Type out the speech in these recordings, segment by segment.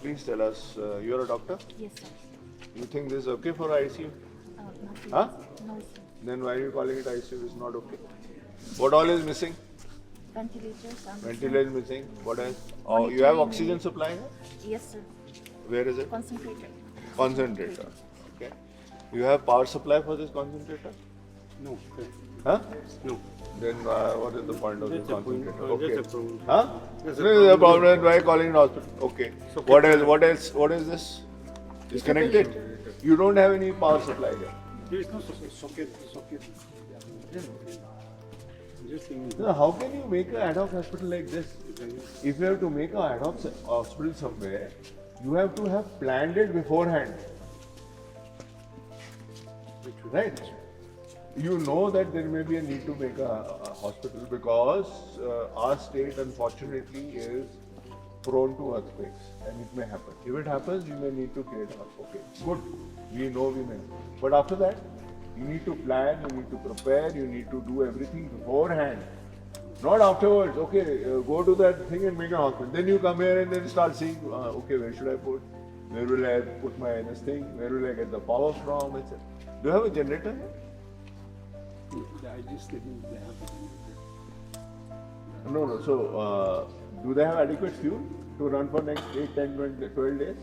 Please tell us, you're a doctor? Yes, sir. You think this is okay for ICU? Not Huh? No, sir. Then why are you calling it ICU? It's not okay. What all is missing? Ventilators. Ventilator is missing. What else? Oh, you have oxygen supply here? Yes, sir. Where is it? Concentrator. Concentrator. Okay. You have power supply for this concentrator? No. Huh? No. Then what is the point of this concentrator? Okay. That's a problem. Huh? That's No, a is a problem. problem. Why calling it hospital? Okay. So What else? What else? What is this? It's connected. You don't have any power supply here. There is no socket. Just in So how can you make an ad hoc hospital like this? If you have to make an ad hoc hospital somewhere, you have to have planned it beforehand. Right? You know that there may be a need to make a hospital because our state unfortunately is prone to earthquakes and it may happen. If it happens, you may need to create a hospital. Okay, good. We know we may. But after that, you need to plan, you need to prepare, you need to do everything beforehand. Not afterwards, okay, go to that thing and make a hospital. Then you come here and then start seeing, okay, where should I put? Where will I put my this thing? Where will I get the power from? Etc. Do you have a generator here? I just didn't have it. No. So, do they have adequate fuel to run for next 8, 10, 20, 12 days?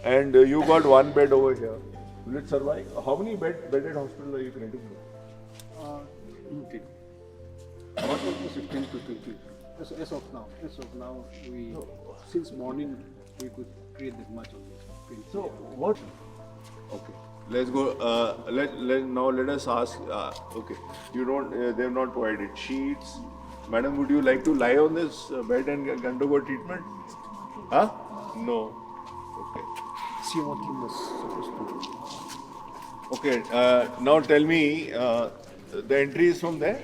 And you got one bed over here. Will it survive? How many bedded hospital are you creating? Okay. What was the 15 to 20? As of now, we since morning we could create that much of this. So what? Okay. Let's go. Let us ask. Okay. You don't. They have not provided sheets. Madam, would you like to lie on this bed and undergo treatment? Huh? No. Okay. See what he was supposed to do. Okay. Now tell me. The entry is from there.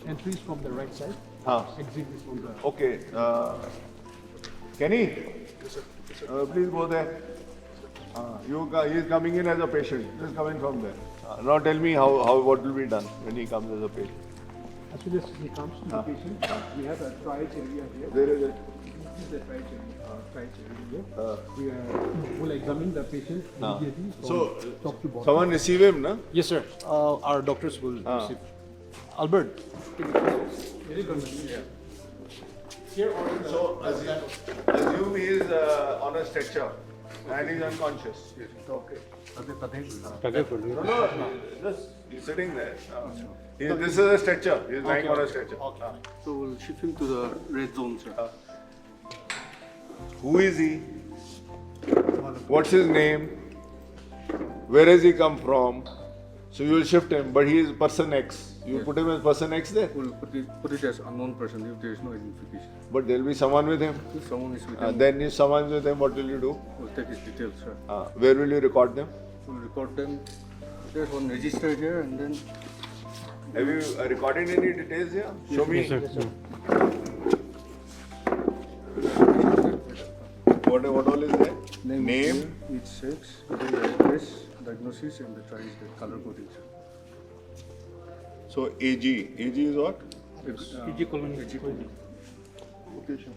Entry is from the right side. Exit is from the. Okay. Kenny, please go there. He is coming in as a patient. He is coming from there. Now tell me what will be done when he comes as a patient. As soon as he comes to the patient, we have a triage area here. There is a. This is the triage area. We will examine the patient immediately from So, top to bottom. someone receive him, na? Yes, sir. Our doctors will receive. Albert. So assume he is on a stretcher and he is unconscious. Okay. No, just he's sitting there. This is a stretcher. He is lying on a stretcher. So we'll shift him to the red zone, sir. Who is he? What's his name? Where has he come from? So you will shift him, but he is person X. You put him as person X there. We'll put it as unknown person if there is no identification. But there will be someone with him. If someone is with him, Then if someone is with him, what will you do? we'll take his details, sir. Where will you record them? We'll record them. There's one register here, and then Have you recorded any details here? Show me. What all is there? Name. each sex, then the address, diagnosis, and the triage, the color coding, sir. So AG. AG is what? PG colony. Location.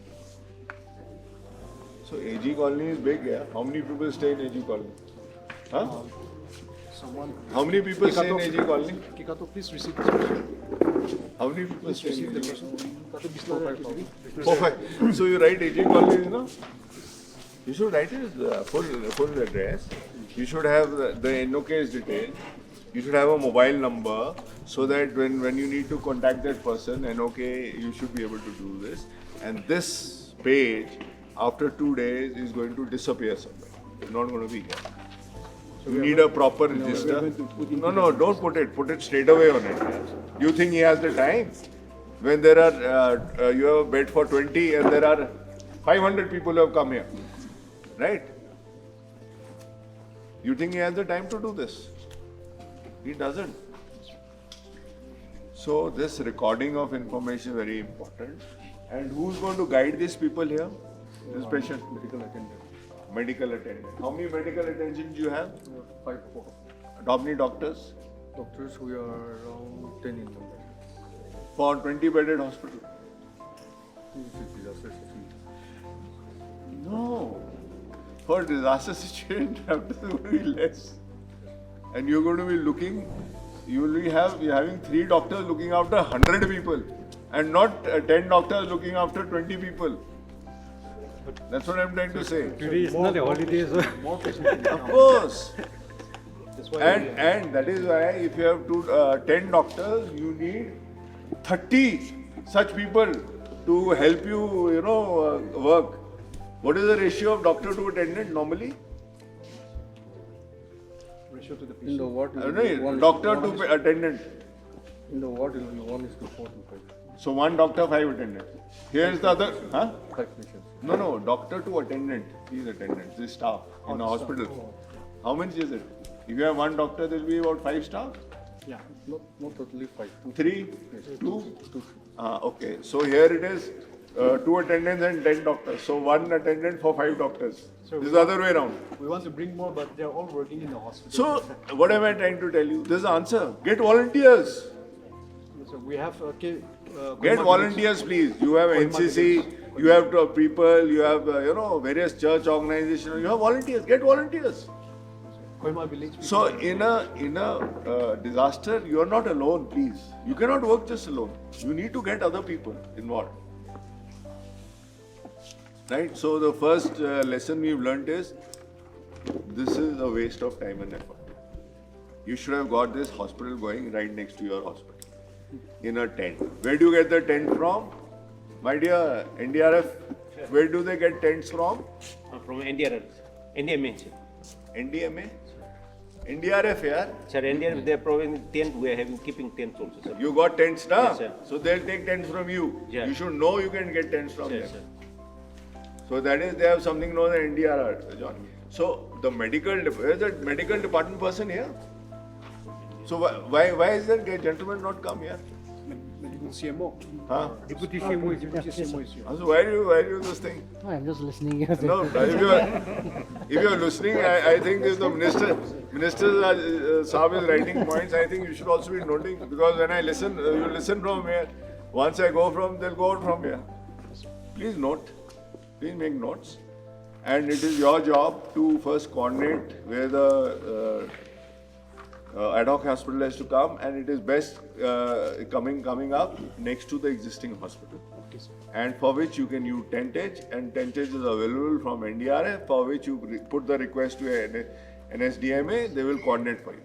So AG colony is big, yeah? How many people stay in AG colony? Huh? Someone. How many people stay in AG colony? Kikato, please receive this person. How many people stay in AG colony? Kato, Bisla, 4, 5. So you write AG colony, you know? You should write his full address. You should have the no case details. You should have a mobile number so that when you need to contact that person, and okay, you should be able to do this. And this page, after 2 days, is going to disappear somewhere. It's not going to be here. So you need a proper register. No, don't put it. Put it straight away on it. You think he has the time? When there are, you have a bed for 20 and there are 500 people who have come here. Right? You think he has the time to do this? He doesn't. So this recording of information is very important. And who's going to guide these people here? This patient? medical attendant. Medical attendant. How many medical attendants do you have? 5, 4. How many doctors? Doctors, we are around 10 in number. For 20 bedded hospital? This is disaster situation. No. For disaster situation, doctors will be less. And you're going to be looking, you're having 3 doctors looking after 100 people and not 10 doctors looking after 20 people. That's what I'm trying to say. Today is not a holiday, so More patients. Of course. that's why And that is why if you have 10 doctors, you need 30 such people to help you, work. What is the ratio of doctor to attendant normally? Ratio to the patient. In the ward, Doctor to attendant. In the ward, it will be 1 is to 4 to 5. So 1 doctor, 5 attendant. Here is the other, 5 patients. No, doctor to attendant. These attendants, this staff in a hospital. How many is it? If you have 1 doctor, there will be about 5 staff. Yeah, not totally 5. 3, Yes. 2. 2. Okay, so here it is 2 attendants and 10 doctors. So 1 attendant for 5 doctors. This is the other way around. we want to bring more, but they are all working in the hospital. So what am I trying to tell you? This is the answer. Get volunteers. So we have Get volunteers, please. You have NCC, You have people, you have various church organizations. You have volunteers. Get volunteers. Koima village. So in a disaster, you are not alone. Please, you cannot work just alone. You need to get other people involved. Right. So the first lesson we've learned is this is a waste of time and effort. You should have got this hospital going right next to your hospital in a tent. Where do you get the tent from? My dear NDRF, where do they get tents from? From NDRF, NDMA. NDMA? NDRF, yeah? Sir, NDRF, they are providing tent, we are having keeping tents also, sir. You got tents now? Yes, sir. So they'll take tents from you. Yeah. You should know you can get tents from Yes, them. sir. So that is, they have something known as NDRR, John. So the where is that medical department person here? So why is that gentleman not come here? Medical CMO. Huh? Deputy CMO is here. So why do you this thing? No, I'm just listening. No, if you are listening, I think if the minister Saab is writing points, I think you should also be noting, because when I listen, you listen from here. Once I go from, they'll go out from here. Please note, please make notes. And it is your job to first coordinate where the ad hoc hospital has to come, and it is best coming up next to the existing hospital. And for which you can use tentage, and tentage is available from NDRF, for which you put the request to NSDMA, they will coordinate for you,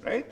right?